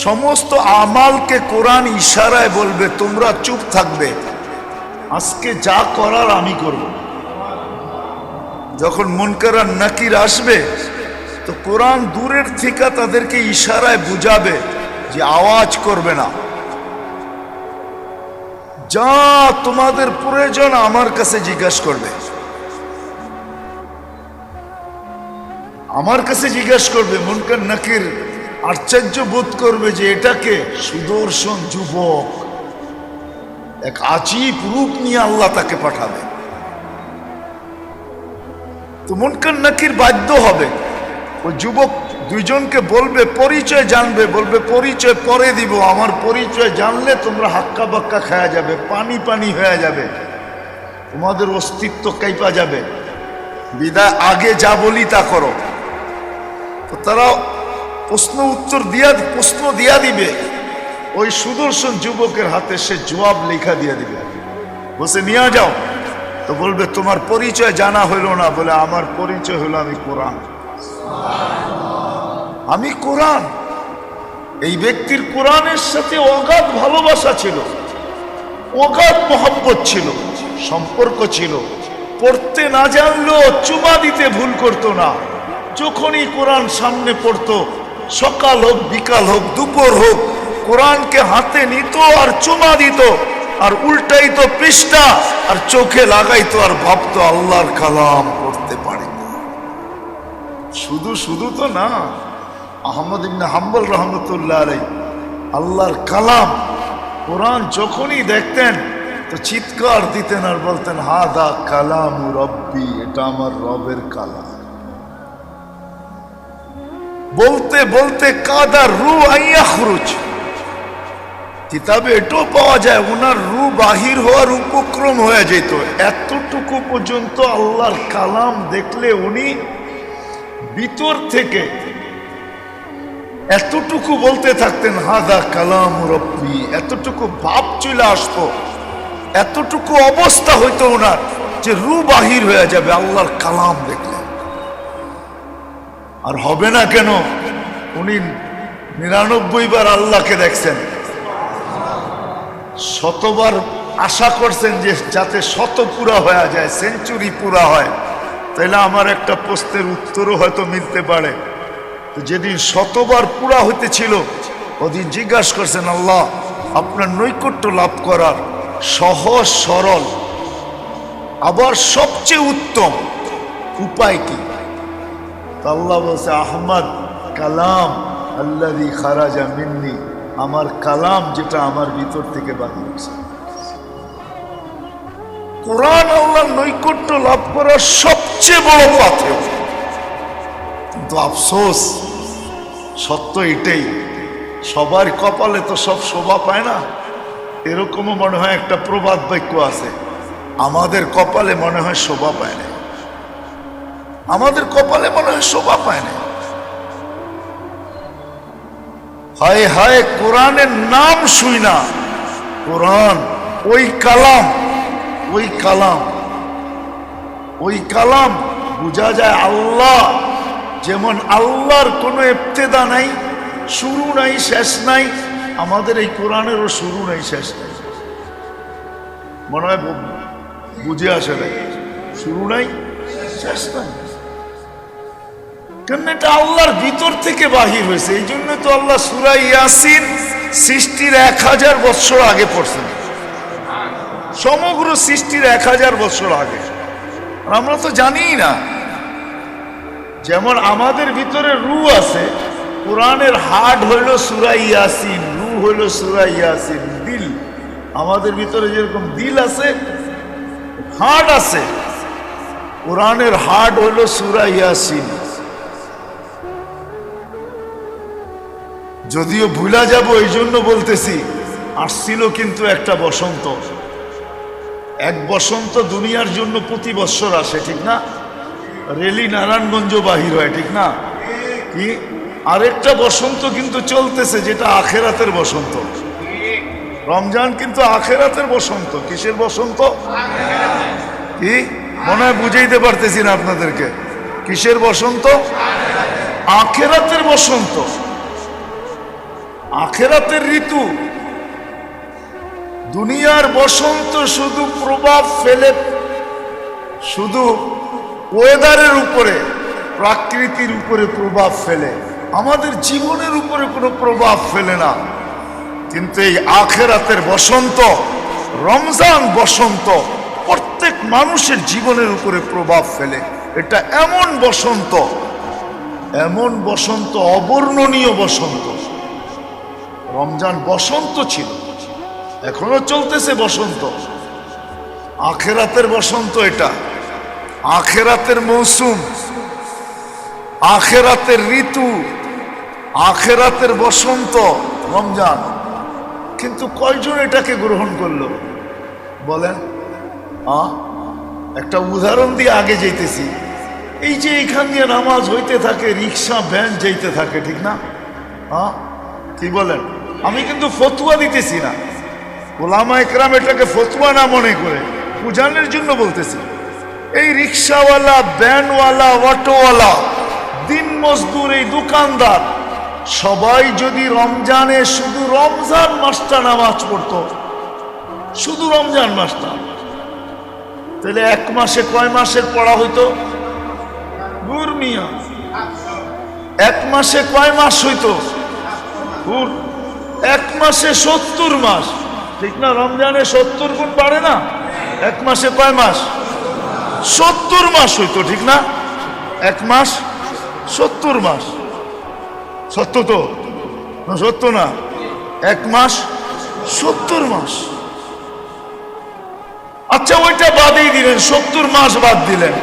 সমস্ত আমালকে কোরআন ইশারায় বলবে তোমরা চুপ থাকবে, আজকে যা করার আমি করব। যখন মুনকার আর নাকির আসবে তো কোরআন দূরের থেকে তাদেরকে ইশারায় বুঝাবে যে আওয়াজ করবে না, যা তোমাদের প্রয়োজন আমার কাছে জিজ্ঞাসা করবে, আমার কাছে জিজ্ঞাসা করবে। মুনকার নাকির আশ্চর্য বোধ করবে যে এটাকে সুদর্শন যুবক, এক আজীব রূপ নিয়ে আল্লাহ তাকে পাঠাবে। তো মুনকার নাকির বাধ্য হবে, ওই যুবক দুইজনকে বলবে পরিচয় জানবে, বলবে পরিচয় পরে দিব, আমার পরিচয় জানলে তোমরা হাক্কা বাক্কা খায়া যাবে, পানি পানি হয়ে যাবে, তোমাদের অস্তিত্ব কাইপা যাবে, বিদায় আগে যা বলি তা করো। তো তারা প্রশ্ন দিয়া দিবে, ওই সুদর্শন যুবকের হাতে সে জবাব লেখা দিয়ে দিবে, বসে নিয়ে যাও। তো বলবে তোমার পরিচয় জানা হইল না, বলে আমার পরিচয় হলো আমি কোরআন, আমি কোরআন। এই ব্যক্তির কোরআনের সাথে অগাধ ভালোবাসা ছিল, অগাধ মহব্বত ছিল, সম্পর্ক ছিল। পড়তে না জানলেও চুমা দিতে ভুল করতো না। যখনই কোরআন সামনে পড়তো, সকাল হোক বিকাল হোক দুপুর হোক, কোরআনকে হাতে নিত আর চুমা দিত, আর উল্টাইতো পৃষ্ঠা আর চোখে লাগাইতো, আর ভাবতো আল্লাহর কালাম পড়তে পারি। শুধু শুধু তো না, আহমদ ইবনে হাম্বল রহমতুল্লাহ আলাইহি আল্লাহর কালাম কোরআন যখনই দেখতেন তো চিৎকার দিতেন আর বলতেন হাদা কালাম রব্বি, এটা আমার রবের কালাম। বলতে বলতে কাদার রু আইয়াখরুজ, কিতাবে এটাও পাওয়া যায় ওনার রু বাহির হওয়ার উপক্রম হয়ে যেত। এতটুকু পর্যন্ত আল্লাহর কালাম দেখলে উনি ভিতর থেকে এতটুকু বলতে থাকতেন হাদা কালাম রব্বি, এতটুকু ভাব চলে আসতো, এতটুকু অবস্থা হইতো ওনার যে রু বাহির হয়ে যাবে আল্লাহর কালাম দেখলে। আর হবে না কেন, উনি 99 বার আল্লাহকে দেখছেন, শতবার আশা করছেন যে যাতে 100 পুরা হয়ে যায়, সেঞ্চুরি পুরা হয়, তাইলে আমার একটা প্রশ্নের উত্তরও হয়তো মিলতে পারে। তো যেদিন 100 বার পুরা হইতেছিল ওদিন জিজ্ঞাসা করছেন আল্লাহ আপনার নৈকট্য লাভ করার সহজ সরল আবার সবচেয়ে উত্তম উপায় কি? আল্লাহ বলছে আহমদ কালাম আল্লাযী খারাজা মিন্নি, আমার কালাম যেটা আমার ভিতর থেকে বাহির হয়েছে। কোরআন আল্লাহর নৈকট্য লাভ করার সবচেয়ে বড় পাথেয়। কিন্তু আফসোস, সত্য এটাই, সবার কপালে তো সব শোভা পায় না। এরকমও মনে হয় একটা প্রবাদ বাক্য আছে, আমাদের কপালে মনে হয় শোভা পায় না, আমাদের কপালে মনে হয় শোভা পায় না। হায় হায়, কোরআনের নাম শুই না, কোরআন ওই কালাম, ওই কালাম, ওই কালাম বোঝা যায় আল্লাহ। যেমন আল্লাহর কোনো ইবতেদা নাই, শুরু নাই, শেষ নাই, আমাদের এই কোরআনেরও শুরু নাই, শেষ নাই। মনে হয় বুঝে আসে না, শুরু নাই শেষ নাই, কারণ এটা আল্লাহর ভিতর থেকে বাহির হয়েছে। এই জন্য তো আল্লাহ সূরা ইয়াসিন সৃষ্টির 1000 বছর আগে পড়ছেন, সমগ্র সৃষ্টির 1000 বছর আগে। আমরা তো জানিই না। যেমন আমাদের ভিতরে রু আছে, কোরআনের হার্ট হইল সূরা ইয়াসিন, রু হইল সূরা ইয়াসিন। দিল, আমাদের ভিতরে যেরকম দিল আছে, হার্ট আছে, কোরআনের হার্ট হইল সূরা ইয়াসিন। যদিও ভুলা যাব এই জন্য বলতেছি, আসছিল কিন্তু একটা বসন্ত, এক বসন্ত দুনিয়ার জন্য প্রতি বৎসর আসে, ঠিক না? রেলি নারায়ণগঞ্জ বাহির হয়, ঠিক না? কি আরেকটা বসন্ত কিন্তু চলতেছে, যেটা আখেরাতের বসন্ত। রমজান কিন্তু আখেরাতের বসন্ত। কিসের বসন্ত? কি মনে হয় বুঝাইতে পারতেছি না আপনাদেরকে। কিসের বসন্ত? আখেরাতের বসন্ত। আখেরাতের ঋতু। দুনিয়ার বসন্ত শুধু প্রভাব ফেলে শুধু ওয়েদারের উপরে, প্রকৃতির উপরে প্রভাব ফেলে, আমাদের জীবনের উপরে কোনো প্রভাব ফেলে না। কিন্তু এই আখেরাতের বসন্ত, রমজান বসন্ত প্রত্যেক মানুষের জীবনের উপরে প্রভাব ফেলে। এটা এমন বসন্ত, এমন বসন্ত, অবর্ণনীয় বসন্ত। রমজান বসন্ত ছিল, এখনো চলতেছে বসন্ত। আখেরাতের বসন্ত এটা, আখেরাতের মৌসুম, আখেরাতের ঋতু, আখেরাতের বসন্ত রমজান। কিন্তু কয়জন এটাকে গ্রহণ করলো বলেন? একটা উদাহরণ দিয়ে আগে যেতেছি। এই যে এইখান দিয়ে নামাজ হইতে থাকে, রিক্সা ভ্যান যাইতে থাকে, ঠিক না? কি বলেন? আমি কিন্তু ফতুয়া দিতেছি না, ওলামা একরাম এটাকে ফতুয়া না মনে করে বুঝানোর জন্য বলতেছি। এই রিক্সাওয়ালা, ভ্যানওয়ালা, অটোওয়ালা, দিন মজদুর, এই দোকানদার সবাই যদি রমজানে শুধু রমজান মাসটা নামাজ পড়তো, শুধু রমজান মাসটা, তাহলে এক মাসে কয় মাসের পড়া হইতো? মিয়া, এক মাসে কয় মাস হইতো? এক মাসে 70 মাস, ঠিক না? রমজানে 70 গুণ বাড়ে না? এক মাসে কয় মাস? 70 মাস হইতো, ঠিক না? এক মাস 70 মাস। সত্য তো না? সত্য না? এক মাস 70 মাস। আচ্ছা, ওইটা বাদেই দিলেন, 70 মাস বাদ দিলেন।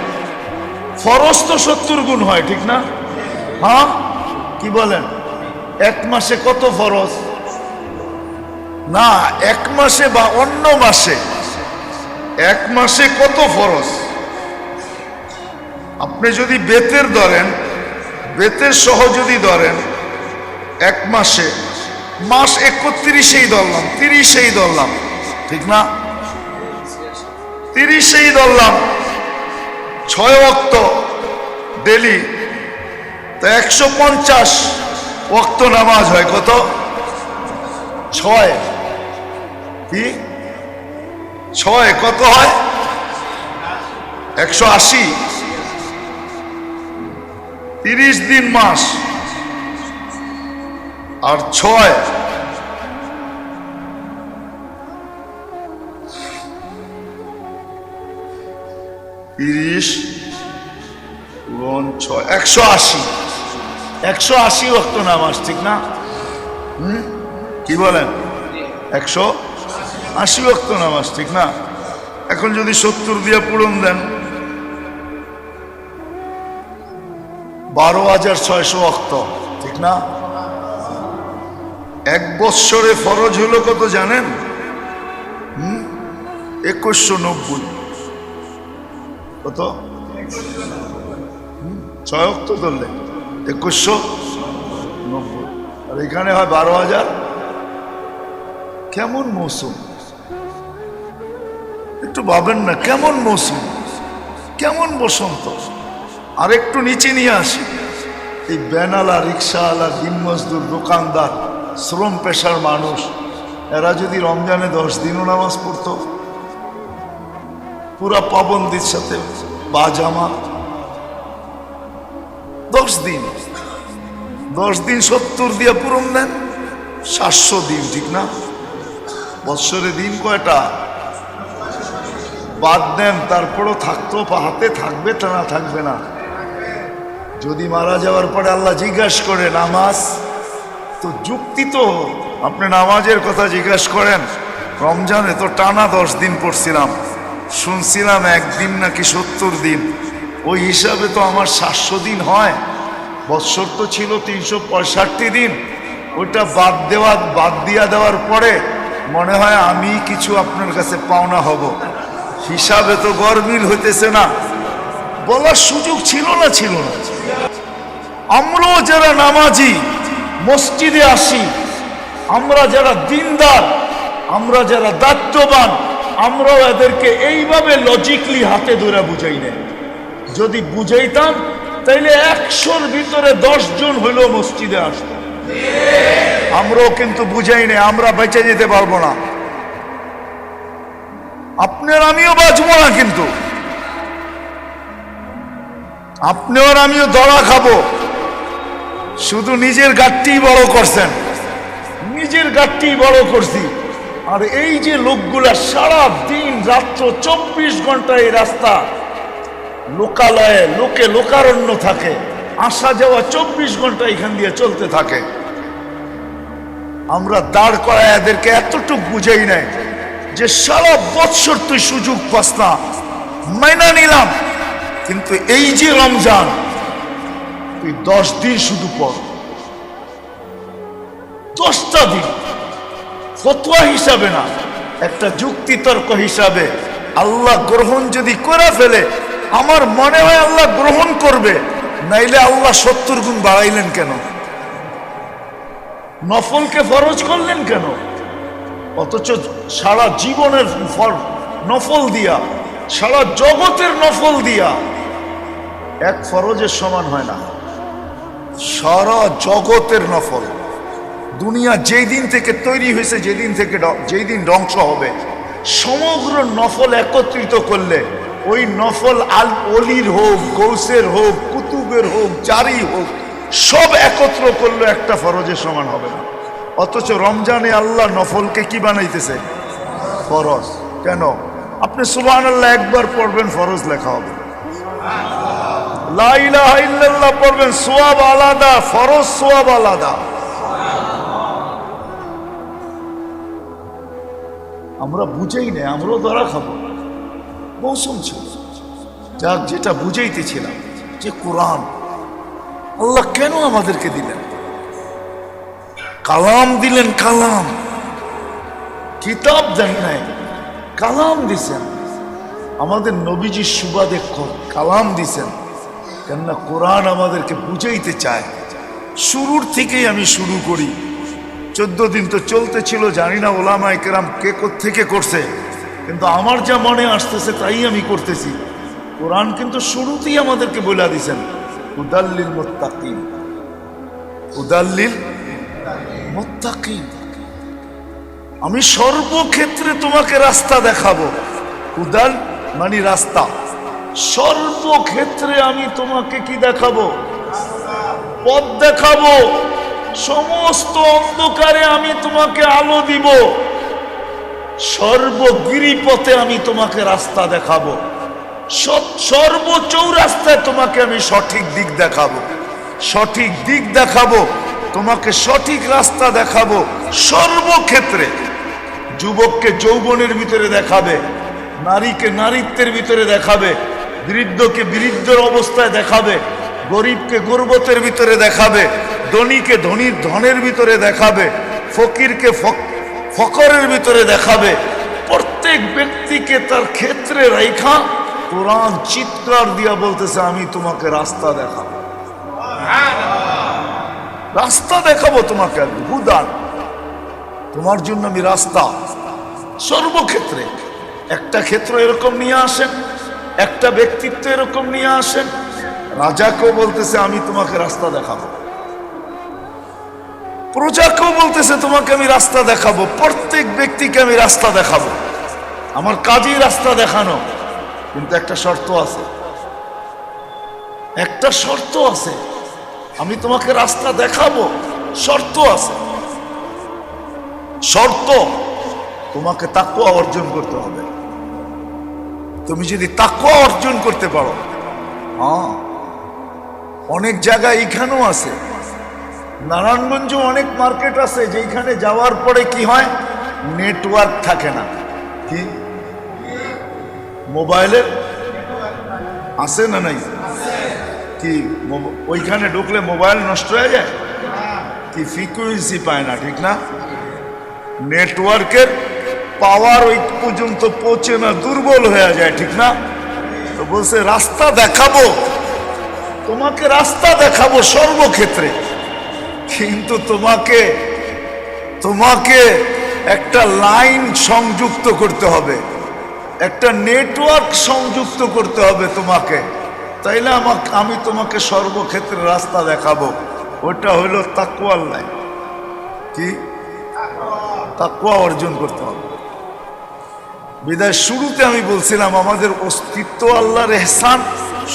ফরজ তো 70 গুণ হয়, ঠিক না? কি বলেন? এক মাসে কত ফরজ? না, এক মাসে বা অন্য মাসে এক মাসে কত ফরজ? আপনি যদি বেতের ধরেন, বেতের সহ যদি ধরেন, এক মাসে, মাস 31-এই ধরলাম, 30-এই ধরলাম, ঠিক না? 30-এই ধরলাম, 6 ওয়াক্ত ডেলি, তো 150 ওয়াক্ত নামাজ হয়। কত? 6 কি 6 কত হয়? 180। 30 দিন মাস আর 6, 30 গুণ 6, 180। 180 ওয়াক্ত নামাজ, ঠিক না? কি বলেন? 180 ওয়াক্ত নামাজ, ঠিক না? এখন যদি 70 দিয়ে পূরণ দেন, 12,600 ওয়াক্ত, ঠিক না? এক বৎসরে ফরজ হলো কত জানেন? 2190। কত? 6 ওয়াক্ত ধরলে 2190, আর এখানে হয় 12,000। কেমন মৌসুম একটু ভাবেন না? কেমন মৌসুম, কেমন বসন্ত। আর একটু নিচে নিয়ে আসি, এই ব্যানালা, রিক্সাওয়ালা, দিন মজদুর, দোকানদার, শ্রম পেশার মানুষ, এরা যদি রমজানে 10 দিনও নামাজ পড়তো, পুরা পাবন্দির সাথে বা জামা, 10 দিন 70 দিয়ে পূরণ দেন, 700 দিন, ঠিক না? বৎসরে দিন কয়টা? বাদ দেন, তারপরও থাকতো, হাতে থাকবে, তা না থাকবে না। যদি মারা যাওয়ার পরে আল্লাহ জিজ্ঞাসা করে নামাজ, তো যুক্তি তো, আপনি নামাজের কথা জিজ্ঞাসা করেন। রমজানে তো টানা 10 দিন পড়ছিলাম, শুনছিলাম একদিন নাকি 70 দিন, ওই হিসাবে তো আমার 700 দিন হয়। বৎসর তো ছিল 365 দিন, ওইটা বাদ দিয়া দেওয়ার পরে মনে হয় আমি কিছু আপনার কাছে পাওনা হব, হিসাবে তো গরমিল হইতেছে না। বলার সুযোগ ছিল না? ছিল না। আমরাও যারা নামাজি, মসজিদে আসি, আমরা যারা দিনদার, আমরা যারা দায়িত্ববান, আমরাও এদেরকে এইভাবে লজিকলি হাতে ধরে বুঝাই না। যদি বুঝাইতাম তাইলে 100-র ভিতরে 10 জন হইলেও মসজিদে আসতো। আমরাও কিন্তু বুঝাই নেই, আমরা বেঁচে যেতে পারবো না, আপনার আমিও বাঁচবো না, কিন্তু আপনি আর আমিও দড়া খাবো। শুধু নিজের গাড়টি বড় করছেন, নিজের গাড়টি বড় করছি। আর এই যে লোকগুলা সারা দিন রাত্র 24 ঘন্টা এই রাস্তা লোকালয়ে লোকে লোকারণ্য থাকে, আসা যাওয়া 24 ঘন্টা এখান দিয়ে চলতে থাকে। আমরা দাঁড় করায় এদেরকে এতটুকু বুঝাই নাই যে সারা বৎসর তুই সুযোগ পাস না, মাইনা নিলাম, কিন্তু এই যে রমজান তুই 10 দিন শুধু পড়, 10টা দিন, ফতোয়া হিসাবে না, একটা যুক্তিতর্ক হিসাবে। আল্লাহ গ্রহণ যদি করে ফেলে, আমার মনে হয় আল্লাহ গ্রহণ করবে, নাইলে আল্লাহ 70 গুণ বাড়াইলেন কেন? নফলকে ফরজ করলেন কেন? অথচ সারা জীবনের নফল দিয়া, সারা জগতের নফল দিয়া এক ফরজের সমান হয় না। সারা জগতের নফল, দুনিয়া যেই দিন থেকে তৈরি হয়েছে, যেই দিন ধ্বংস হবে, সমগ্র নফল একত্রিত করলে ওই নফল অলির হোক, গৌসের হোক, কুতুবের হোক, জারি হোক, সব একত্র করলে একটা ফরজের সমান হবে না। অথচ রমজানে আল্লাহ নফলকে কি বানাইতেছে? ফরজ। কেন? আপনি সুবহানাল্লাহ একবার পড়বেন, ফরজ লেখা হবে। লা ইলাহা ইল্লাল্লাহ পড়বেন, সওয়াব আলাদা, ফরজ সওয়াব আলাদা। আমরা বুঝেই না, আমরাও ধরা খাবো। মৌসুম ছিল, যাক, যেটা বুঝাইতেছিলাম যে কোরআন আল্লাহ কেন আমাদেরকে দিলেন? কালাম দিলেন, কালাম, কিতাব দেন নাই, কালাম দিছেন। আমাদের নবীজির সুবাদে কালাম দিছেন, কেননা কোরআন আমাদেরকে বুঝাইতে চায়। শুরুর থেকেই আমি শুরু করি, 14 দিন তো চলতে ছিল, জানি না ওলামায়ে কেরাম কে কোত্থেকে করছে, কিন্তু আমার যা মনে আসতেছে তাই আমি করতেছি। কোরআন কিন্তু শুরুতেই আমাদেরকে বলে দিছেন, হুদাল্লিল মুত্তাকিন, হুদাল্লিল মুত্তাকিন। আমি সর্বক্ষেত্রে তোমাকে রাস্তা দেখাবো। হুদাল মানে রাস্তা, সর্বক্ষেত্রে আমি তোমাকে কি দেখাবো? পথ দেখাবো। সমস্ত অন্ধকারে আমি তোমাকে আলো দিব, সর্বগিরিপথে আমি তোমাকে রাস্তা দেখাবো, সর্বচৌরাস্তায় তোমাকে আমি সঠিক দিক দেখাবো, সঠিক দিক দেখাবো, তোমাকে সঠিক রাস্তা দেখাবো। সর্বক্ষেত্রে যুবককে যৌবনের ভিতরে দেখাবে, নারীকে নারীত্বের ভিতরে দেখাবে, বৃদ্ধকে বৃদ্ধের অবস্থায় দেখাবে, গরিবকে গর্বতের ভিতরে দেখাবে, ধনীকে ধনীর ধনের ভিতরে দেখাবে, ফকিরকে ফকরের ভিতরে দেখাবে। প্রত্যেক ব্যক্তিকে তার ক্ষেত্রে রেখা কোরআন চিৎকার দিয়া বলতেছে, আমি তোমাকে রাস্তা দেখাবো, রাস্তা দেখাবো তোমাকে, হুদান, তোমার জন্য আমি রাস্তা। সর্বক্ষেত্রে একটা ক্ষেত্র এরকম নিয়ে আসেন, একটা ব্যক্তিত্ব এরকম নিয়ে আসেন। রাজাকেও বলতেছে আমি তোমাকে রাস্তা দেখাবো, প্রজাকেও বলতেছে তোমাকে আমি রাস্তা দেখাবো, প্রত্যেক ব্যক্তিকে আমি রাস্তা দেখাবো। আমার কাজই রাস্তা দেখানো, কিন্তু একটা শর্ত আছে, একটা শর্ত আছে। আমি তোমাকে রাস্তা দেখাবো, শর্ত আছে। শর্ত, তোমাকে তাকওয়া অর্জন করতে হবে। তুমি যদি তাকওয়া অর্জন করতে পারো, অনেক জায়গায় এখানেও আছে, নারায়ণগঞ্জে অনেক মার্কেট আছে যেখানে যাওয়ার পরে কি হয়, নেটওয়ার্ক থাকে না। কি মোবাইলের আছে না নাই? কি ওইখানে ঢুকলে মোবাইল নষ্ট হয়ে যায়, কি ফ্রিকুয়েন্সি পায় না, ঠিক না? নেটওয়ার্কের পাওয়ার ওই পর্যন্ত পৌঁছে না, দুর্বল হয়ে যায়, ঠিক না? তো বলছে রাস্তা দেখাবো, তোমাকে রাস্তা দেখাবো সর্বক্ষেত্রে, কিন্তু তোমাকে একটা লাইন সংযুক্ত করতে হবে, একটা নেটওয়ার্ক সংযুক্ত করতে হবে তোমাকে, তাইলে আমি তোমাকে সর্বক্ষেত্রে রাস্তা দেখাবো। ওটা হইল তাকওয়ার লাইন। কি তাকওয়া অর্জন করতে হবে। বিদায় শুরুতে আমি বলছিলাম আমাদের অস্তিত্ব আল্লাহর এহসান,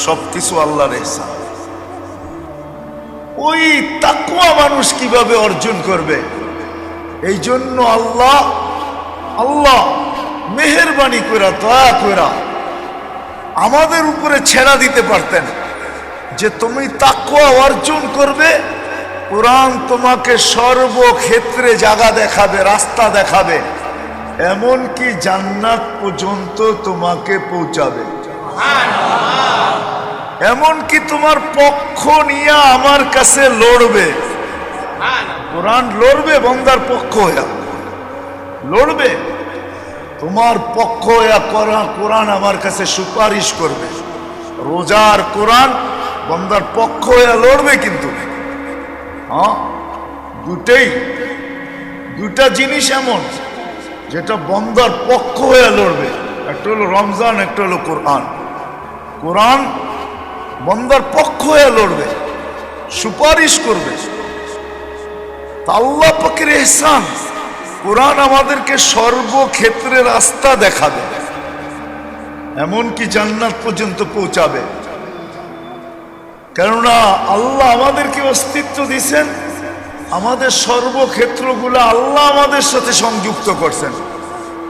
সবকিছু আল্লাহর এহসান। ওই তাকওয়া মানুষ কিভাবে অর্জন করবে? এই জন্য আল্লাহ মেহেরবানি কইরা দয়া কইরা আমাদের উপরে ছেড়া দিতে পারতেন যে তুমি তাকওয়া অর্জন করবে, কোরআন তোমাকে সর্বক্ষেত্রে জায়গা দেখাবে, রাস্তা দেখাবে, এমনকি জান্নাত পর্যন্ত তোমাকে পৌঁছাবে। এমনকি তোমার পক্ষ নিয়ে আমার কাছে লড়বে। কোরআন লড়বে, বান্দার পক্ষ হইয়া লড়বে, তোমার পক্ষ হইয়া কোরআন আমার কাছে সুপারিশ করবে। রোজার কোরআন বান্দার পক্ষ হইয়া লড়বে। কিন্তু হ্যাঁ, দুইটা জিনিস এমন যেটা বান্দার পক্ষ হইয়া লড়বে। একটা হলো রমজান, একটা হলো কোরআন। কোরআন বান্দার পক্ষ হয়ে লড়বে, সুপারিশ করবে। আল্লাহ পাকের ইহসান, কোরআন আমাদেরকে সর্বক্ষেত্রে রাস্তা দেখাবে, এমনকি জান্নাত পর্যন্ত পৌঁছাবে। কেননা আল্লাহ আমাদেরকে অস্তিত্ব দিয়েছেন, আমাদের সর্বক্ষেত্রগুলো আল্লাহ আমাদের সাথে সংযুক্ত করছেন।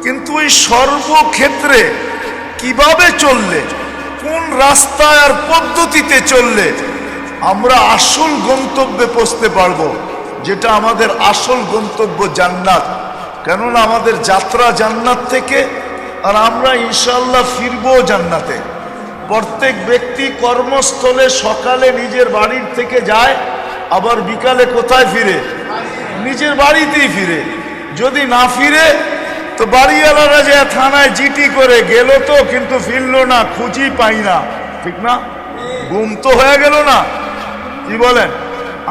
কিন্তু ওই সর্বক্ষেত্রে কিভাবে চললে, কোন রাস্তায় আর পদ্ধতিতে চললে আমরা আসল গন্তব্যে পৌঁছতে পারবো, যেটা আমাদের আসল গন্তব্য জান্নাত। কেননা আমাদের যাত্রা জান্নাত থেকে, আর আমরা ইনশাআল্লাহ ফিরবো জান্নাতে। প্রত্যেক ব্যক্তি কর্মস্থলে সকালে নিজের বাড়ির থেকে যায়, আবার বিকালে কোথায় ফিরে? নিজের বাড়িতেই ফিরে। যদি না ফিরে তো বাড়িওয়ালারা যে থানায় জিটি করে গেল তো, কিন্তু ফিরলো না, খুঁজি পাই না, ঠিক না? গুম তো হয়ে গেল না? কি বলেন?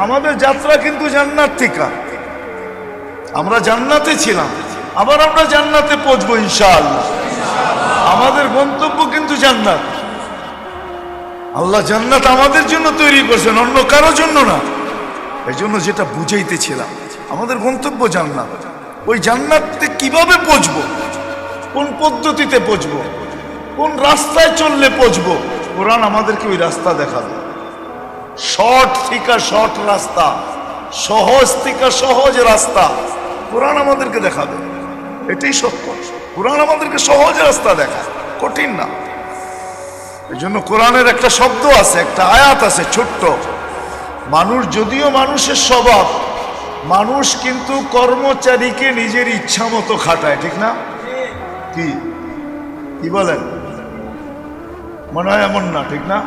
আমাদের যাত্রা কিন্তু জান্নাত থেকে, আমরা জান্নাতে ছিলাম, আবার আমরা জান্নাতে পৌঁছবো ইনশাআল্লাহ। আমাদের গন্তব্য কিন্তু জান্নাত। আল্লাহ জান্নাত আমাদের জন্য তৈরি করছেন, অন্য কারোর জন্য না। এই জন্য যেটা বুঝাইতেছিলাম, আমাদের গন্তব্য জান্নাত। ওই জান্নাতে কিভাবে পৌঁছবো, কোন পদ্ধতিতে পৌঁছবো, কোন রাস্তায় চললে পৌঁছবো, কোরআন আমাদেরকে ওই রাস্তা দেখাবে। শর্ট থেকে শর্ট রাস্তা, সহজ থেকে সহজ রাস্তা কোরআন আমাদেরকে দেখাবে। এটাই সত্য, কোরআন আমাদেরকে সহজ রাস্তা দেখায়, কঠিন না। এই জন্য কোরআনের একটা শব্দ আছে, একটা আয়াত আছে ছোট্ট, মানুষ যদিও মানুষের স্বভাব, মানুষ কিন্তু কর্মচারীকে নিজের ইচ্ছা মতো খাটায়, ঠিক না? কি বলেন? মনে হয় এমন না, ঠিক না?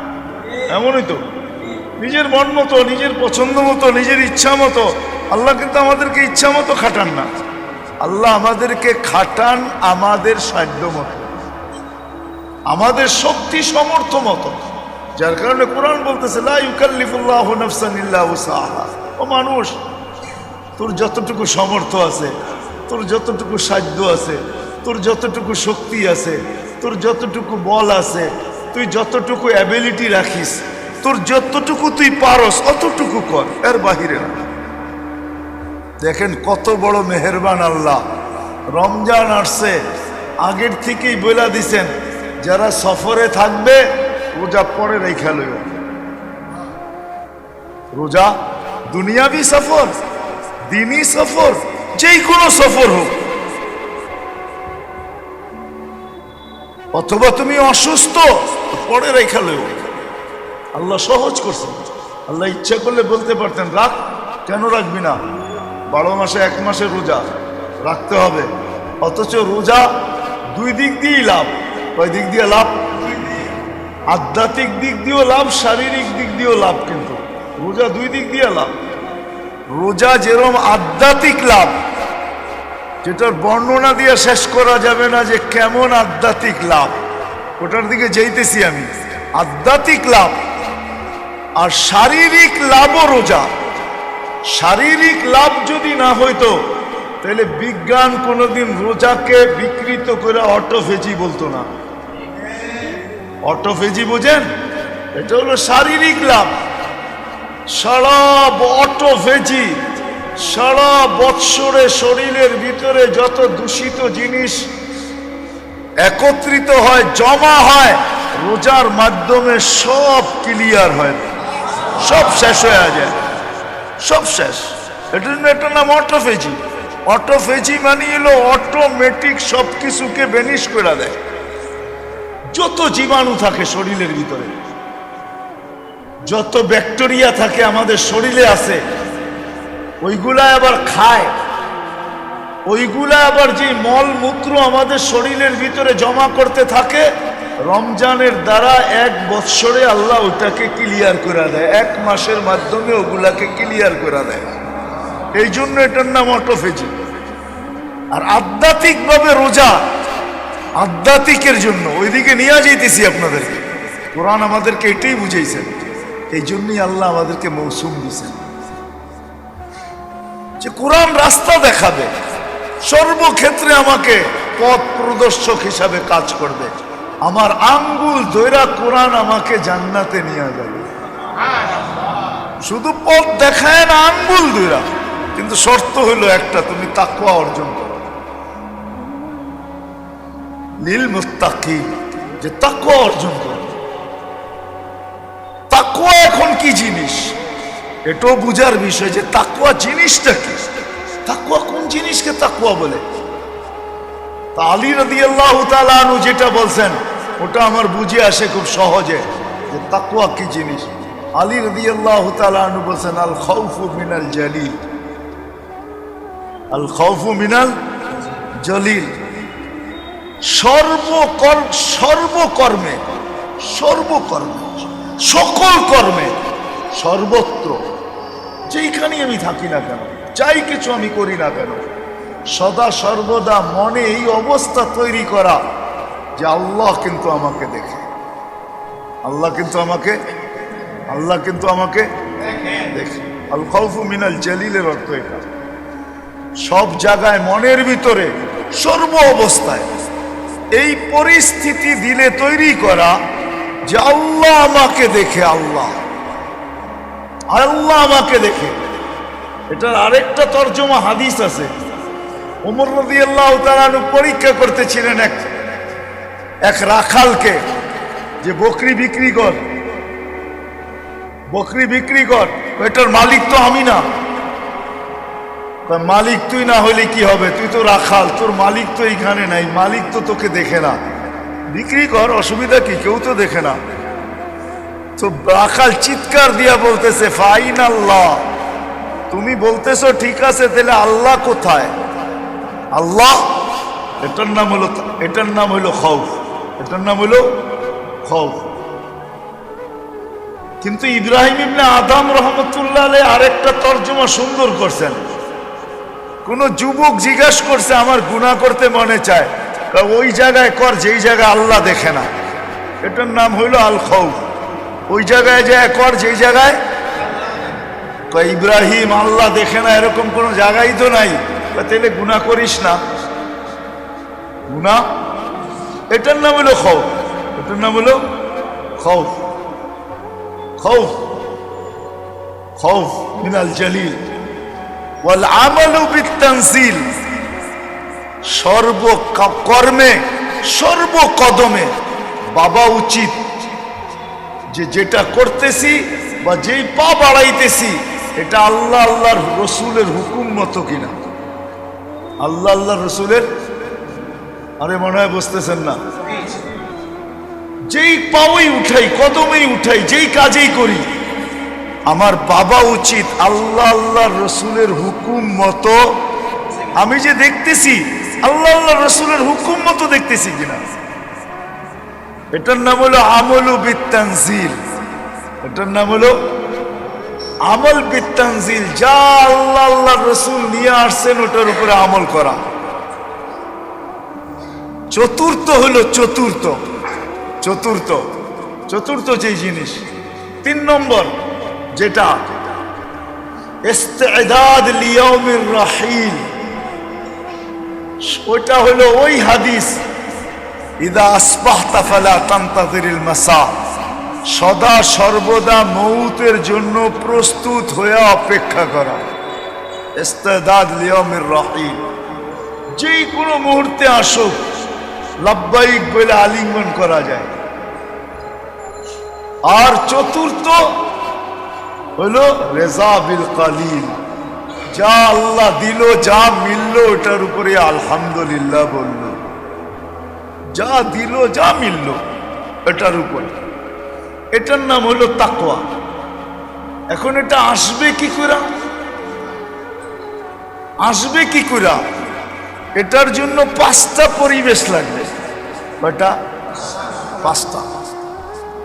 এমনই তো, নিজের মন মতো, নিজের পছন্দ মতো, নিজের ইচ্ছা মতো। আল্লাহ কিন্তু আমাদেরকে ইচ্ছা মতো খাটান না, আল্লাহ আমাদেরকে খাটান আমাদের সাধ্য মতো, আমাদের শক্তি সামর্থ্য মতো। যার কারণে কোরআন বলতেছে লা ইউকাল্লিফুল্লাহু নাফসান ইল্লা উসআহা। ও মানুষ, তোর যতটুকু সামর্থ্য আছে, তোর যতটুকু সাধ্য আছে, তোর যতটুকু শক্তি আছে, তোর যতটুকু বল আছে, তুই যতটুকু অ্যাবিলিটি রাখিস, তোর যতটুকু তুই পারস অতটুকু কর, এর বাহিরে না। দেখেন কত বড় মেহেরবান আল্লাহ। রমজান আসছে, আগের থেকেই বলে দিছেন যারা সফরে থাকবে রোজা পরে রেখা লইও। রোজা দুনিয়াবি সফর, দিনই সফর, যেই কোনো সফর হোক, অথবা তুমি অসুস্থ পরে রেখা লইও। আল্লাহ সহজ করছেন। আল্লাহ ইচ্ছা করলে বলতে পারতেন রাখ, কেন রাখবি না? 12 মাসে 1 মাসে রোজা রাখতে হবে। অথচ রোজা দুই দিক দিয়েই লাভ। কয় দিক দিয়ে লাভ? আধ্যাত্মিক দিক দিয়েও লাভ, শারীরিক দিক দিয়েও লাভ। কিন্তু রোজা দুই দিক দিয়ে লাভ। রোজা যেরকম আধ্যাত্মিক লাভ, যেটার বর্ণনা দিয়ে শেষ করা যাবে না যে কেমন আধ্যাত্মিক লাভ, ওটার দিকে যাইতেছি আমি। আধ্যাত্মিক লাভ আর শারীরিক লাভও রোজা। শারীরিক লাভ যদি না হইতো তাহলে বিজ্ঞান কোনোদিন রোজাকে বিকৃত করে অটোফেজি বলতো না। অটোফেজি বোঝেন? এটা হলো শারীরিক লাভ। সারা অটোফেজি সারা বৎসরে শরীরের ভিতরে যত দূষিত জিনিস একত্রিত হয়, জমা হয়, রোজার মাধ্যমে সব ক্লিয়ার হয়, সব শেষ হয়ে যায়, সব শেষ। এটার নাম অটোফেজি। অটোফেজি মানে হলো অটোমেটিক সব কিছুকে বেনিশ করে দেয়। যত জীবাণু থাকে শরীরের ভিতরে, যত ব্যাকটেরিয়া থাকে আমাদের শরীরে আছে, ওইগুলা আবার খায়, ওইগুলা আবার যে মলমূত্র আমাদের শরীরের ভিতরে জমা করতে থাকে, রমজানের দ্বারা এক বৎসরে আল্লাহ ওটাকে ক্লিয়ার করে দেয়, এক মাসের মাধ্যমে ওগুলাকে ক্লিয়ার করে দেয়। এই জন্য এটার নাম অটোফেজি। আর আধ্যাত্মিক ভাবে রোজা আধ্যাত্মিকের জন্য, ওইদিকে নিয়ে যাইতেছি আপনাদেরকে। কোরআন আমাদেরকে এটাই বুঝাইছেন, এই জন্যই আল্লাহ আমাদেরকে মৌসুম দিয়েছেন যে কোরআন রাস্তা দেখাবে, সর্বক্ষেত্রে আমাকে পথ প্রদর্শক হিসাবে কাজ করবে। আমার আঙ্গুল ধইরা কোরআন আমাকে জান্নাতে নিয়ে যাবে। শুধু পথ দেখায় না, আঙ্গুল ধইরা। কিন্তু শর্ত হইল একটা, তুমি তাকওয়া অর্জন করো। লিল মুত্তাকিন, যে তাকওয়া অর্জন করো। তাকওয়া এখন কি জিনিস এটাও বুঝার বিষয়, যে তাকওয়া জিনিসটা কি, তাকওয়া কোন জিনিসকে তাকওয়া বলে। তা আলী রাদিয়াল্লাহু তাআলা আনহু যেটা বলছেন ওটা আমার বুঝে আসে খুব সহজে, যে তাকওয়া কি জিনিস। আলী রাদিয়াল্লাহু তাআলা আনহু বলছেন, আল খাউফু মিনাল জালিল, আল খাউফু মিনাল জলিল। সর্বকর্মে সকল কর্মে সর্বত্র, যেইখানে আমি থাকি না কেন, যাই কিছু আমি করি না কেন, সদা সর্বদা মনে এই অবস্থা তৈরি করা যে আল্লাহ কিন্তু আমাকে দেখে, আল্লাহ কিন্তু আমাকে দেখে। আল খাউফু মিনাল জালিলের অর্থ এটা। সব জায়গায় মনের ভিতরে সর্ব অবস্থায় এই পরিস্থিতি দিলে তৈরি করা যে আল্লাহ আমাকে দেখে, আল্লাহ আমাকে দেখে। এটার আরেকটা তর্জমা হাদিস আছে। ওমর রাদিয়াল্লাহু তাআলা পরীক্ষা করতেছিলেন এক রাখালকে, যে বকরি বিক্রি কর, এটার মালিক তো আমি না। মালিক তুই না হলে কি হবে, তুই তো রাখাল, তোর মালিক তো এইখানে নাই, মালিক তো তোকে দেখে না, বিক্রি কর, অসুবিধা কি, কেউ তো দেখে না। তো রাখাল চিৎকার দিয়া বলতেছে, ফাইন আল্লাহ, তুমি বলতেছো ঠিক আছে, তাহলে আল্লাহ কোথায়? আল্লাহ, এটার নাম হলো খৌফ, এটার নাম হলো খৌফ। কিন্তু ইব্রাহিম ইবনে আদম রহমতুল্লাহ আলাইহি আরেকটা তর্জমা সুন্দর করছেন। কোন যুবক জিজ্ঞাসা করছে, আমার গুনাহ করতে মনে চায়, ওই জায়গায় কর যেই জায়গায় আল্লাহ দেখে না, এটার নাম হইল আল খৌফ। ওই জায়গায় যায় কর যেই জায়গায়, ইব্রাহিম আল্লাহ দেখে না এরকম কোন জায়গায় তো নাই, তাহলে গুনাহ করিস না, গুনাহ। এটার নাম হলো খৌফ, এটার নাম হলো খৌফ। খৌফ মিনাল জালিল ওয়াল আমালু বিত-তানজিল। সর্বকর্মে সর্বকদমে বাবা উচিত যে যেটা করতেছি বা যেই পা বাড়াইতেছি এটা আল্লাহর রসুলের হুকুম মতো কিনা, আল্লাহর রসুলের। আরে মনে হয় বুঝতেছেন না, যেই পাওই উঠাই, কদমেই উঠাই, যেই কাজেই করি, আমার বাবা উচিত আল্লাহর রসুলের হুকুম মতো। আমি যে দেখতেছি আল্লাহর রসুলের হুকুম মতো দেখতেছি কিনা, এটার নাম হলো আমলু বিত-তানজিল। এটার নাম হলো আমল বিত-তানজিল। যা আল্লাহর রসুল নিয়ে আসছেন ওটার উপরে আমল করা। চতুর্থ হলো চতুর্থ যেই জিনিস। 3 নম্বর যেটা ইস্তিদাদ লিয়াউমির রাহিল, ওটা হলো ওই হাদিস, ইদা আসবাহতা ফালা তানতাযিরিল মাসা, সদা সর্বদা মউতের জন্য প্রস্তুত হয়ে অপেক্ষা করা। ইস্তেদাদ লিয়াউমির রাহিল, যেই কোনো মুহূর্তে আসুক লাব্বাইক বলে আলিঙ্গন করা যায়। আর চতুর্থ হলো রেজা বিল কালিল, যা আল্লাহ দিল, যা মিলল ওটার উপরে আলহামদুলিল্লাহ বলল, যা দিল যা মিলল এটার উপরে। এটার নাম হলো তাকওয়া। এখন এটা আসবে কি করে? আসবে কি করে? এটার জন্য 5টা পরিবেশ লাগবে। কয়টা? 5টা।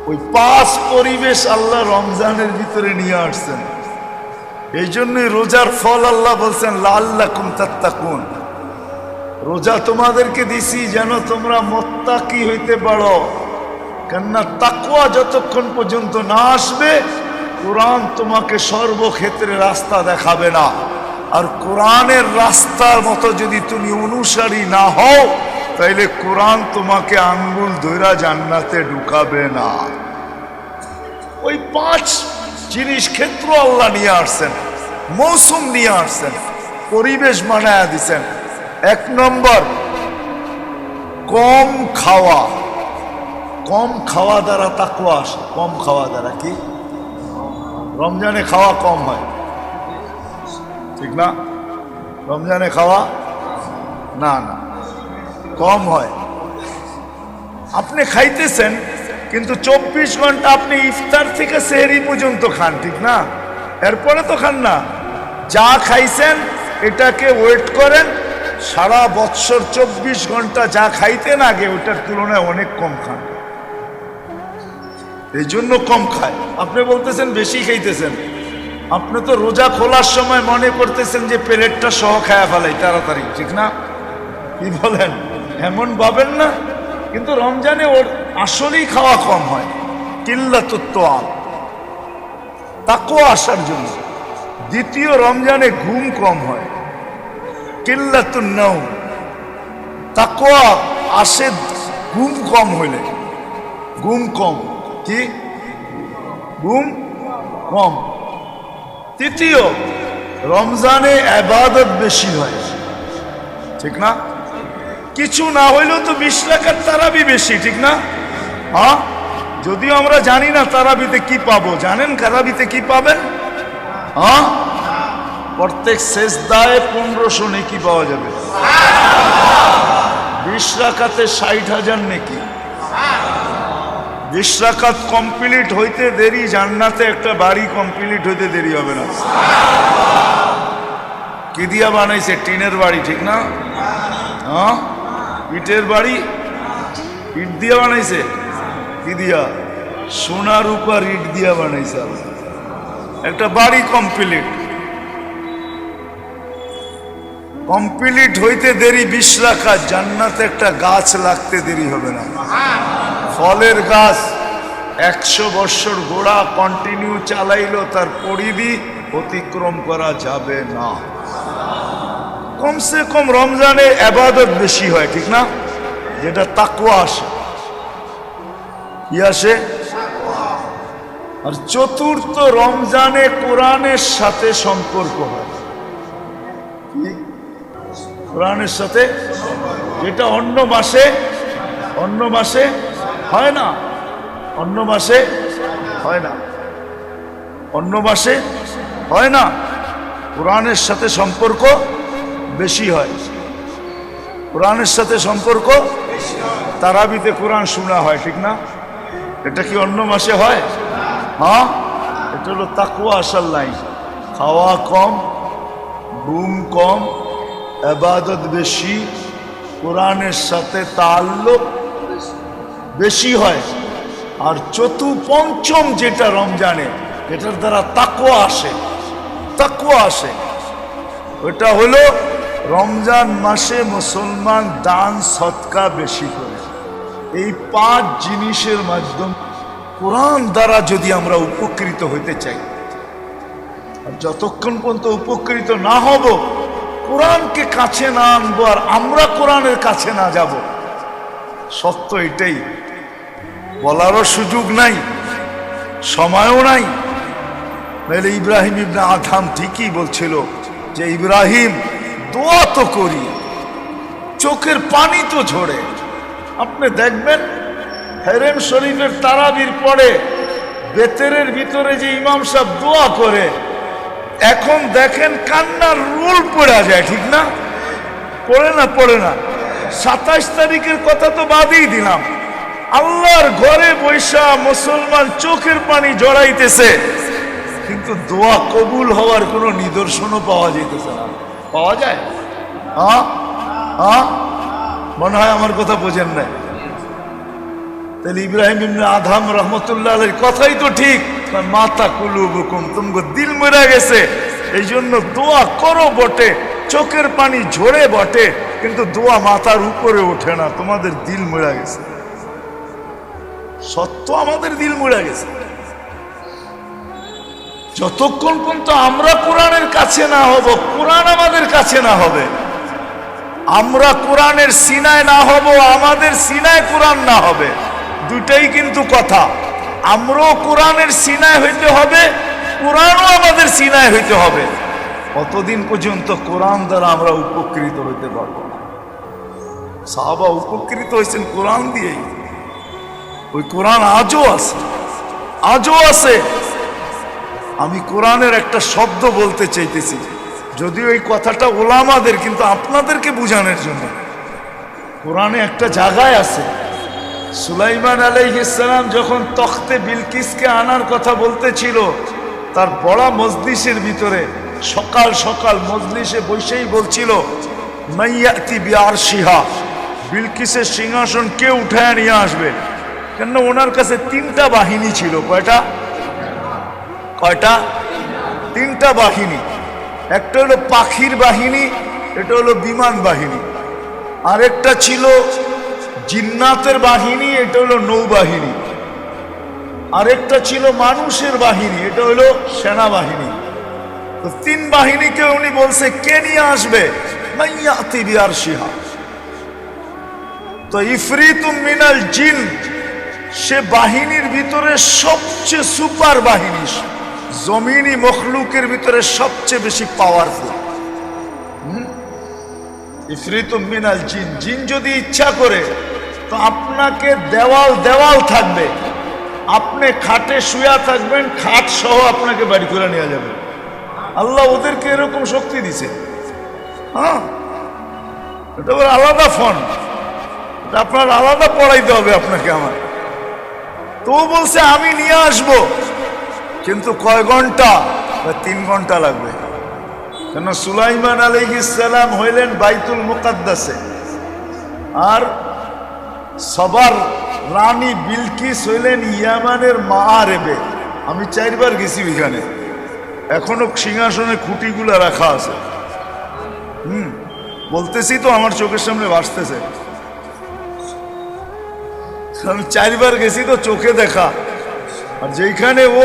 ওই 5 পরিবেশ আল্লাহ রমজানের ভিতরে নিয়ে আসছেন। এই জন্যই রোজার ফল আল্লাহ বলছেন লাআল্লাকুম তাত্তাকুন, রোজা তোমাদেরকে দিছি যেন তোমরা মুত্তাকি হইতে পারো। কেননা তাকওয়া যতক্ষণ পর্যন্ত না আসবে কোরআন তোমাকে সর্বক্ষেত্রে রাস্তা দেখাবে না। আর কোরআনের রাস্তার মতো যদি তুমি অনুসারী না হও তাইলে কোরআন তোমাকে আঙ্গুল ধইরা জান্নাতে ঢুকাবে না। ওই 5 জিনিস ক্ষেত্র আল্লাহ নিয়ে আসছেন, মৌসুম নিয়ে আসছেন, পরিবেশ বানায়া দিছেন। 1 নম্বর কম খাওয়া। কম খাওয়া দ্বারা তাকওয়া আসে। কম খাওয়া দ্বারা কি? রমজানে খাওয়া কম হয়, ঠিক না? রমজানে খাওয়া না না কম হয়। আপনি খাইতেছেন কিন্তু 24 ঘন্টা আপনি ইফতার থেকে সেহরি পর্যন্ত খান, ঠিক না? এরপরে তো খান না। যা খাইছেন এটাকে ওয়েট করেন, সারা বৎসর 24 ঘন্টা যা খাইতেন আগে ওটার তুলনায় অনেক কম খান। এই জন্য কম খায়। আপনি বলতেছেন বেশি খাইতেছেন, আপনি তো রোজা খোলার সময় মনে করতেছেন যে প্লেটটা সহ খায়া ফেলাই তাড়াতাড়ি, ঠিক না? কি বলেন? এমন ভাবেন না, কিন্তু রমজানে ওর আসলেই খাওয়া কম হয়। কিল্লাতুত তোয়াম, তাকওয়া আসার জন্য। দ্বিতীয়, রমজানে ঘুম কম হয়। কিল্লাতুন নাওম, তাকওয়া আসে ঘুম কম হইলে। ঘুম কম কি? ঘুম কম। তৃতীয়, রমজানে ইবাদত বেশি হয়, ঠিক না? কিছু না হইলেও তো 20 রাকাত তারাবি বেশি, ঠিক না? হ্যাঁ, যদিও আমরা জানি না তারাবিতে কি পাবো। জানেন তারাবিতে কি পাবেন? হ্যাঁ, প্রত্যেক সেজদায় 1500 নেকি পাওয়া যাবে। 20 রাকাতে 60,000 নেকি। 20 রাকাত কমপ্লিট হইতে দেরি, জান্নাতে একটা বাড়ি কমপ্লিট হইতে দেরি হবে না। কি দিয়া বানাইছে? টিনের বাড়ি, ঠিক না? হ্যাঁ, ইটের বাড়ি, ইট দিয়া বানাইছে। কি দিয়া? সোনার উপর ইট দিয়া বানাইছে একটা বাড়ি। কমপ্লিট হইতে দেরি 20 রাকাত, জান্নাতে একটা গাছ লাগতে দেরি হবে না। ফলের গাছ 100 বছর গোড়া কন্টিনিউ চালাইলো, তার পরিধি অতিক্রম করা যাবে না। কমসে কম রমজানে ইবাদত বেশি হয়, ঠিক না? যেটা তাকওয়া আসে। কি আসে? আর চতুর্থ, রমজানে কোরআনের সাথে সম্পর্ক হয়। কি? কোরআনের সাথে, যেটা অন্য মাসে হয় না। অন্য মাসে হয় না। অন্য মাসে হয় না। কোরআনের সাথে সম্পর্ক বেশি হয়। কোরআনের সাথে সম্পর্ক, তারাবিতে কোরআন শোনা হয়, ঠিক না? এটা কি অন্য মাসে হয়? হ্যাঁ, এটা হলো তাকওয়া আসার লাইন। খাওয়া কম, ঘুম কম, ইবাদত বেশি, কোরআনের সাথে তাআল্লুক বেশি হয়। আর পঞ্চম যেটা রমজানে, এটার দ্বারা তাকওয়া আসে, ওটা হলো রমজান মাসে মুসলমান দান সদকা বেশি করে। এই 5 জিনিসের মাধ্যমে কোরআন দ্বারা যদি আমরা উপকৃত হইতে চাই, আর যতক্ষণ পর্যন্ত উপকৃত না হব, কোরআনকে কাছে না আনবো, আর আমরা কোরআনের কাছে না যাব, সত্য এটাই। বলারও সুযোগ নাই, সময়ও নাই। নাহলে ইব্রাহিম ইবনে আদহাম ঠিকই বলছিল, যে ইব্রাহিম দোয়া তো করি, চোখের পানি তো ঝরে। আপনি দেখবেন হেরেম শরীফের তারাবির পরে বেতেরের ভিতরে যে ইমাম সাহেব দোয়া করে, এখন দেখেন কান্নার রোল পড়া যায়, ঠিক না? পড়ে না। 27 তারিখের কথা তো বাদই দিলাম, আল্লাহর ঘরে বৈশা মুসলমান চোখের পানি জড়াইতেছে, কিন্তু দোয়া কবুল হওয়ার কোনো নিদর্শনও পাওয়া যাইতেছে না। পাওয়া যায়? মনে হয় আমার কথা বোঝেন নাই। তাহলে ইব্রাহিম ইবনে আদম রহমতুল্লাহ আলাইহির কথাই তো ঠিক, মাতা কুলুবুকুম, তোমাকে দিল মরে গেছে, এই জন্য দোয়া করো বটে, চোখের পানি ঝরে বটে, কিন্তু দোয়া মাথার উপরে ওঠে না, তোমাদের দিল মরে গেছে। সত্য আমাদের দিল মরে গেছে। যতক্ষণ পর্যন্ত আমরা কোরআনের কাছে না হব, কোরআন আমাদের কাছে না হবে, আমরা কোরআনের সিনায় না হব, আমাদের সিনায় কোরআন না হবে, দুটাই কিন্তু কথা। আমরাও কোরআনের সিনায় হইতে হবে, কোরআনও আমাদের সিনায় হইতে হবে। কতদিন পর্যন্ত কোরআন দ্বারা আমরা উপকৃত হইতে পারবো না? সাহাবা উপকৃত হয়েছেন কোরআন দিয়েই। ওই কোরআন আজও আছে। আমি কোরআনের একটা শব্দ বলতে চাইতেছি, যদিও এই কথাটা ওলামাদের, কিন্তু আপনাদেরকে বুঝানোর জন্য। কোরআনে একটা জায়গায় আছে, সুলাইমান আলাইহিস সালাম যখন তখতে বিলকিসকে আনার কথা বলতেছিল, তার বড় মজলিসের ভিতরে সকাল সকাল মজলিসে বসেই বলছিল, মাইয়াতি বিআরশিহা, বিলকিসের সিংহাসন কে উঠায় নিয়ে আসবে? কেন ওনার কাছে 3টা বাহিনী ছিল। কয়টা? 3টা বাহিনী। একটা হলো পাখির বাহিনী, এটা হলো বিমান বাহিনী। আরেকটা ছিল জিন্নাতের বাহিনী, এটা হলো নৌবাহিনী। আরেকটা ছিল মানুষের বাহিনী, এটা হলো সেনাবাহিনী। তো 3 বাহিনীকে উনি বলছে কে নিয়ে আসবে? মাইয়াতি বিআরশিহা। তো ইফরিতুম মিনাল জিন, সে বাহিনীর ভিতরে সবচেয়ে সুপার বাহিনী, জমিনি মখলুকের ভিতরে সবচেয়ে বেশি পাওয়ারফুল। ইফরিতুম মিনাল জিন, জিন যদি ইচ্ছা করে তো আপনাকে দেওয়াল থাকবে, আপনি খাটে শুয়া থাকবেন, খাট সহ আপনাকে বাড়ি করে নিয়ে যাবে। আল্লাহ ওদেরকে এরকম শক্তি দিছে। এটা আবার আলাদা ফোন, এটা আপনার আলাদা পড়াইতে হবে আপনাকে আমার। তো বলছে আমি নিয়ে আসব, কিন্তু কয় ঘন্টা? 3 ঘন্টা লাগবে। কেন সুলাইমান আলাইহিস সালাম হইলেন বাইতুল মুকাদ্দাসে, আর সবার রানী বিলকিস হইলেন ইয়ামানের মাআরেবে। আমি 4 বার গেছি ওইখানে, এখনো সিংহাসনে খুঁটিগুলো রাখা আছে। বলতেছি তো আমার চোখের সামনে ভাসতেছে। আমি 4 বার গেছি তো, চোখে দেখা। আর যেখানে ও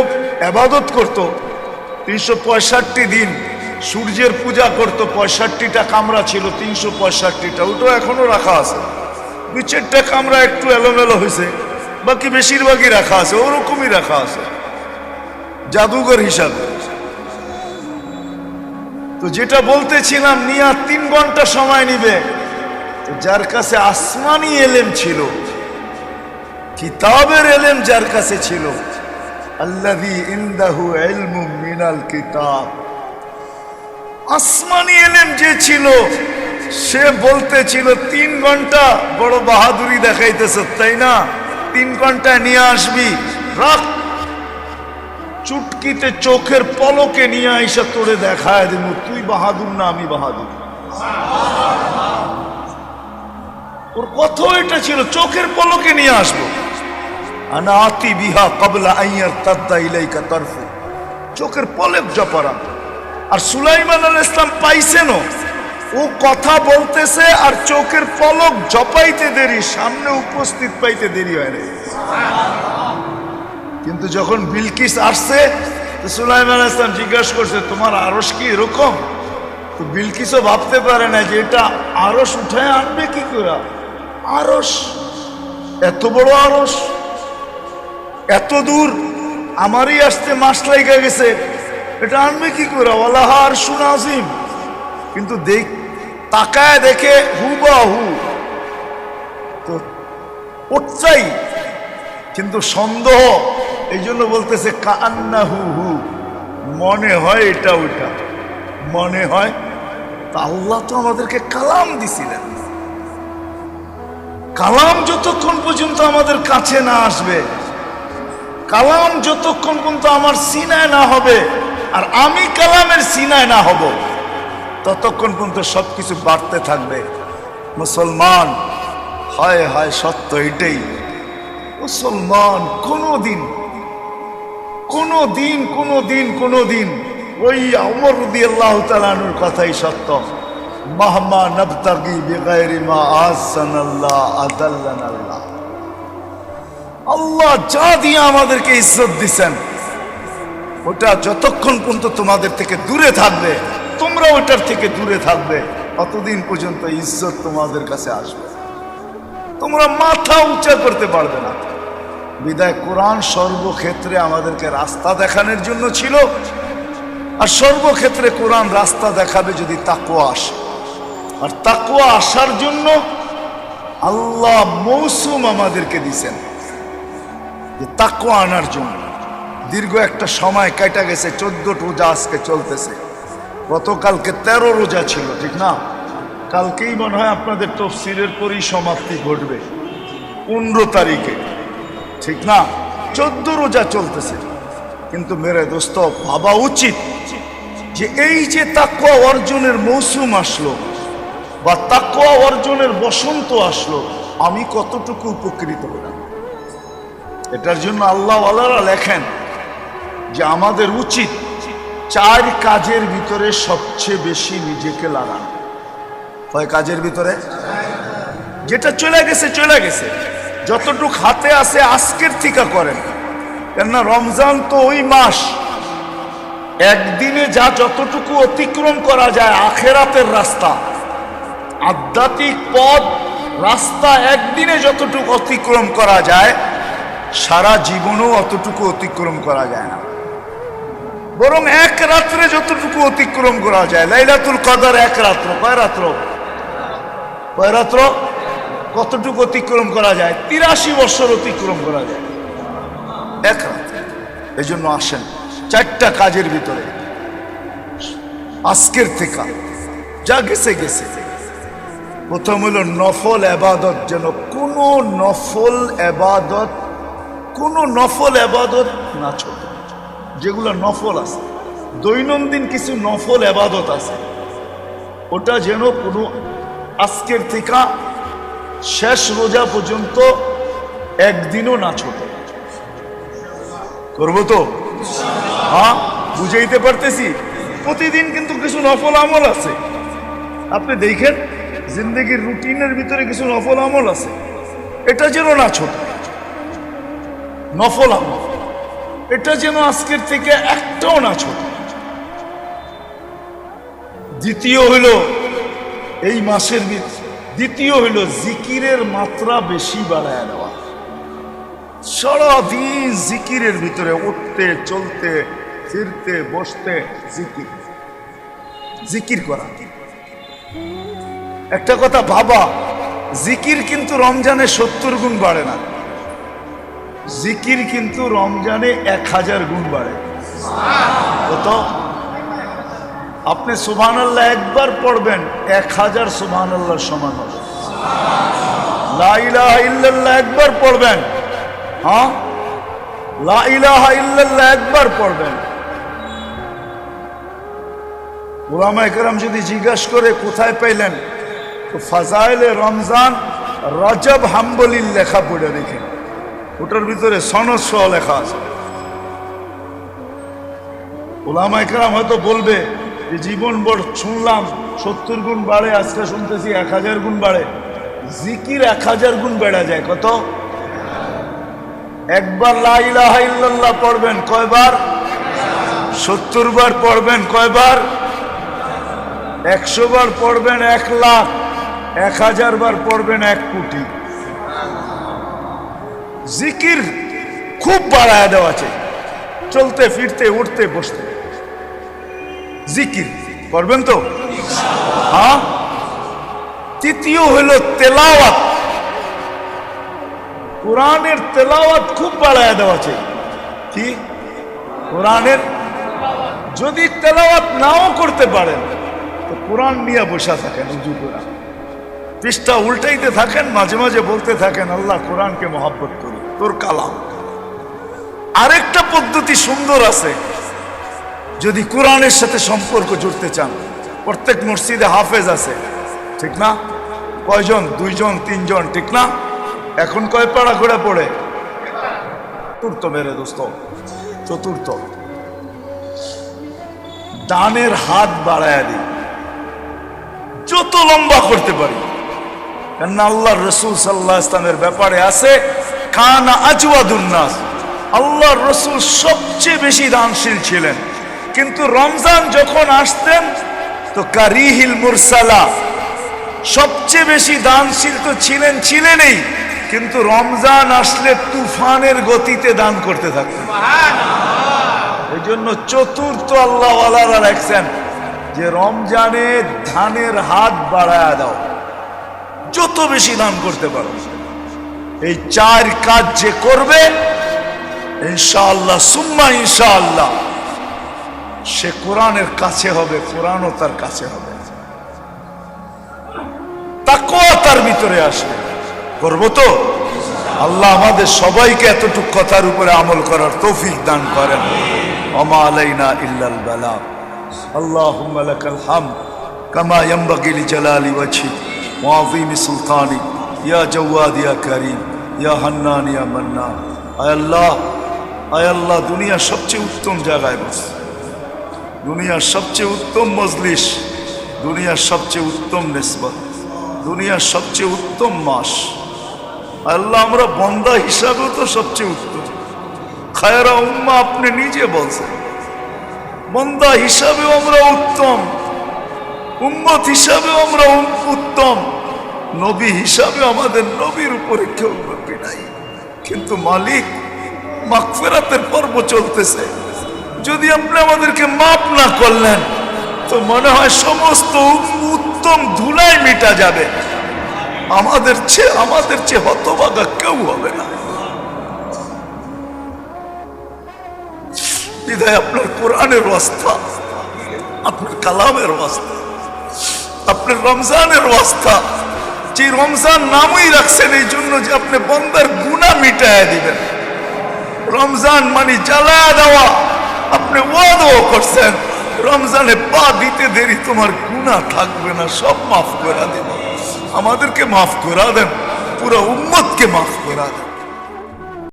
ইবাদত করত 365 দিন, সূর্যের পূজা করত, 65টা কামরা ছিল, 365টা, ওটাও এখনো রাখা আছে। 2-4টা কামরা একটু এলোমেলো হয়েছে, বাকি বেশিরভাগই রাখা আছে, ওরকমই রাখা আছে জাদুঘর হিসাবে। তো যেটা বলতেছিলাম, নিয়া 3 ঘন্টা সময় নিবে। তো যার কাছে আসমানি এলেম ছিল, কিতাবের এলেম যার কাছে ছিল, আল্লাযী ইনদাহু ইলমুম মিনাল কিতাব, আসমানি এলেম যে ছিল, সে বলতেছিল 3 ঘন্টা বড় বাহাদুরি দেখাইতেছ, তাই না? 3 ঘন্টা নিয়ে আসবি, রাখ, চুটকিতে চোখের পলকে নিয়ে আইসা তোরে দেখায় দেব, তুই বাহাদুর না আমি বাহাদুর। ওর কথা এটা ছিল, চোখের পলকে নিয়ে আসবো। আনা আতি বিহা ক্বাবলা আন ইয়ারতাদ্দা ইলাইকা তারফু, চোখের পলক জপারা। আর সুলাইমান আলাইহিস সালাম পাইছেন, ও কথা বলতেছে আর চোখের পলক জপাইতে দেরি, সামনে উপস্থিত পাইতে দেরি হয় না। কিন্তু যখন বিলকিস আসছে, তো সুলাইমান আলাইহিস সালাম জিজ্ঞাসা করছে, তোমার আরশ কি এরকম? তো বিলকিসও ভাবতে পারে না যে এটা আরশ উঠায় আনবে কি করে। আরশ, এত বড় আরশ, এত দূর, আমারই আসতে মাস লাগা গেছে, এটা আনবে কি করে? ওয়ালাহা আরশুন আযীম, কিন্তু তাকায় দেখে হুবাহু, তো ওটাই, কিন্তু সন্দেহ। এই জন্য বলতেছে কান্না হু হু, মনে হয় এটা ওইটা, মনে হয়। তা আল্লাহ তো আমাদেরকে কালাম দিছিলেন, কালাম যতক্ষণ পর্যন্ত আমাদের কাছে না আসবে, কালাম যতক্ষণ পর্যন্ত আমার সিনায় না হবে, আর আমি কালামের সিনায় না হব, ততক্ষণ পর্যন্ত সবকিছু বাড়তে থাকবে। মুসলমান, হায় হায়, সত্য এটাই। মুসলমান কোনোদিন কোনোদিন কোনোদিন কোনোদিন ওই ওমর রাদিয়াল্লাহু তাআলা আনহুর কথাই সত্য, মাহমা নাবতাগি বিগাইরি মা আহসানাল্লাহ আদাল্লানাল্লাহ। আল্লাহ যা দিয়ে আমাদেরকে ইজ্জত দিছেন, ওটা যতক্ষণ পর্যন্ত তোমাদের থেকে দূরে থাকবে, তোমরা ওটার থেকে দূরে থাকবে, ততদিন পর্যন্ত ইজ্জত তোমাদের কাছে আসবে, তোমরা মাথা উঁচা করতে পারবে না। বিদায় কোরআন সর্বক্ষেত্রে আমাদেরকে রাস্তা দেখানোর জন্য ছিল, আর সর্বক্ষেত্রে কোরআন রাস্তা দেখাবে যদি তাকওয়া আসে। আর তাকওয়া আসার জন্য আল্লাহ মৌসুম আমাদেরকে দিছেন, যে তাকওয়া আনার জন্য। দীর্ঘ একটা সময় কেটে গেছে, 14 রোজা আজকে চলতেছে, গতকালকে 13 রোজা ছিল, ঠিক না? কালকেই মনে হয় আপনাদের তাফসীরের পরিসমাপ্তি ঘটবে 15 তারিখে, ঠিক না? 14 রোজা চলতেছে। কিন্তু মেরে দোস্ত, ভাবা উচিত যে এই যে তাকওয়া অর্জনের মৌসুম আসলো, বা তাকওয়া অর্জনের বসন্ত আসলো, আমি কতটুকু উপকৃত হলাম। এটার জন্য আল্লাহ ওয়ালারা লেখেন যে আমাদের উচিত 4 কাজের ভিতরে সবচেয়ে বেশি নিজেকে লাগানো। কয় কাজের ভিতরে? যেটা চলে গেছে চলে গেছে, যতটুক হাতে আছে আজকের থেকে করেন। কেননা রমজান তো ওই মাস, একদিনে যা যতটুকু অতিক্রম করা যায় আখেরাতের রাস্তা, আধ্যাত্মিক পথ রাস্তা, একদিনে যতটুকু অতিক্রম করা যায় সারা জীবনও অতটুকু অতিক্রম করা যায় না। বরং এক রাত্রে যতটুকু অতিক্রম করা যায়, লাইলাতুল কদর এক রাত্র, কয় রাত্র? কয় রাত্র? কতটুকু অতিক্রম করা যায়? 83 বছর অতিক্রম করা যায় এক রাত্রে। এই জন্য আসেন 4টা কাজের ভিতরে আজকের থেকে যা গেছে গেছে। প্রথম হলো নফল এবাদত, যেন কোনো নফল এবাদত না ছোট। যেগুলো নফল আছে, দৈনন্দিন কিছু নফল এবাদত আছে, ওটা যেন কোনো আজকের থেকে শেষ রোজা পর্যন্ত একদিনও না ছোট। করবো তো? হ্যাঁ, বুঝাইতে পারতেছি? প্রতিদিন কিন্তু কিছু নফল আমল আছে, আপনি দেখেন জিন্দগির রুটিনের ভিতরে কিছু নফল আমল আছে, এটা যেন না ছোট। নফল আমল এটা যেন আজকের থেকে একটাও না ছোট। দ্বিতীয় হইল এই মাসের দ্বিতীয় হইল জিকিরের মাত্রা বেশি বাড়ায় দেওয়া। সারাদিন জিকিরের ভিতরে উঠতে চলতে ফিরতে বসতে জিকির করা। একটা কথা ভাবা, জিকির কিন্তু রমজানে 70 গুণ বাড়ে না, জিকির কিন্তু রমজানে 1000 গুণ বাড়ে। কত? আপনি সুবহানাল্লাহ একবার পড়বেন, 1000 সুবহানাল্লাহর সমান হবে। লা ইলাহা ইল্লাল্লাহ একবার পড়বেন, হ্যাঁ, লা ইলাহা ইল্লাল্লাহ একবার পড়বেন। উলামায়ে কেরাম যদি জিজ্ঞাসা করে কোথায় পাইলেন, তো ফাজাইলে রমজান রজব হাম্বলির লেখা পড়ে দেখেন, ওটার ভিতরে সনদ সহ লেখা আছে। উলামায়ে কেরাম হয়তো বলবে যে জীবন বড় শুনলাম 70 গুণ বাড়ে, আজকে শুনতেছি 1000 গুণ বাড়ে। জিকির 1000 গুণ বেড়া যায়। কত? একবার লা ইলাহা ইল্লাল্লাহ পড়বেন কয়বার? 70 বার পড়বেন কয়বার? 100 বার পড়বেন 1 লাখ, 1000 বার পড়বেন 1 কোটি। জিকির খুব বাড়ায় দেওয়া আছে, চলতে ফিরতে উঠতে বসতে জিকির করবেন তো? হ্যাঁ, তৃতীয় হলো তেলাওয়াত। কোরআনের তেলাওয়াত খুব বাড়ায় দেওয়া চাই। কি কোরআনের যদি তেলাওয়াত নাও করতে পারেন তো কোরআন নিয়ে বসে থাকেন, উজু কোরআন পৃষ্ঠা উল্টাইতে থাকেন, মাঝে মাঝে বলতে থাকেন আল্লাহ কোরআনকে মহব্বত করি, তোর কালাম। আরেকটা পদ্ধতি সুন্দর আছে, যদি কোরআনের সাথে সম্পর্ক জুড়তে চান, প্রত্যেক মসজিদে হাফেজ আছে, ঠিক না? কয়জন? 2 জন 3 জন, ঠিক না? এখন কয় পাড়া করে পড়ে? চতুর্থ মেরে দোস্ত, চতুর্থ। ডানের হাত বাড়ায় দিই, যত লম্বা করতে পারি। কেননা আল্লাহ রসুল সাল্লাল্লাহু আলাইহি ওয়াসাল্লামের ব্যাপারে আছে, কানা আজওয়াদুন নাস, আল্লাহ রসুল সবচেয়ে বেশি দানশীল ছিলেন। কিন্তু রমজান যখন আসতেন তো কারিহিল মুরসালা, সবচেয়ে বেশি দানশীল তো ছিলেনই, কিন্তু রমজান আসলে তুফানের গতিতে দান করতে থাকতেন। এই জন্য চতুর্থ আল্লাহ ওয়ালারা রাখছেন যে রমজানে ধানের হাত বাড়ায় দাও, যত বেশি দান করতে পারো। এই 4 কাজ যে করবে ইনশাআল্লাহ সুম্মা ইনশাআল্লাহ সে কোরআনের কাছে হবে, কোরআনও তার কাছে হবে, তাকওয়া তার ভিতরে আসবে। করবো তো? আল্লাহ আমাদের সবাইকে এতটুক কথার উপরে আমল করার তৌফিক দান করেন। ওমা আলাইনা ইল্লাল বালাগ। আল্লাহুম্মা লাকাল হামদ কামা ইয়ানবাগি লিজালালি ওয়াজহিক ওয়া আযীমি সুলতানিক ইয়া জাওয়াদ ইয়া কারীম ইয়া হান্নান ইয়া মান্নান। আয় আল্লাহ, দুনিয়ার সবচেয়ে উত্তম জায়গায় বস, দুনিয়ার সবচেয়ে উত্তম মজলিস, দুনিয়ার সবচেয়ে উত্তম নিসবত, দুনিয়ার সবচেয়ে উত্তম মাস। আল্লাহ আমরা বন্দা হিসাবেও তো সবচেয়ে উত্তম। খায়রা উম্মাহ আপনি নিজে বলছেন, বন্দা হিসাবেও আমরা উত্তম, উম্মত হিসাবেও আমরা উত্তম, নবী হিসাবে আমাদের নবীর উপরে কেউ নবী নাই। কিন্তু মালিক মাগফিরাতের পর্ব চলতেছে, যদি আপনি আমাদেরকে মাফ না করলেন তো মনে হয় সমস্ত উত্তম ধুলাই মিটা যাবে, আমাদের চেয়ে হতভাগা কেউ হবে না। বিধায় আপনার কোরআনের ওয়াস্তা, আপনার কালামের ওয়াস্তা, আপনার রমজানের ওয়াস্তা, যে রমজান নামই রাখছেন এই জন্য যে আপনি বান্দার গুনাহ মিটায়া দিবেন। রমজান মানে জ্বালা দেওয়া, আপনি ওয়াদাও করছেন রমজানে পা দিতে দেরি তোমার গুনাহ থাকবে না, সব মাফ করে দেব। আমাদেরকে মাফ করে দেন, পুরো উম্মতকে মাফ করে দেন।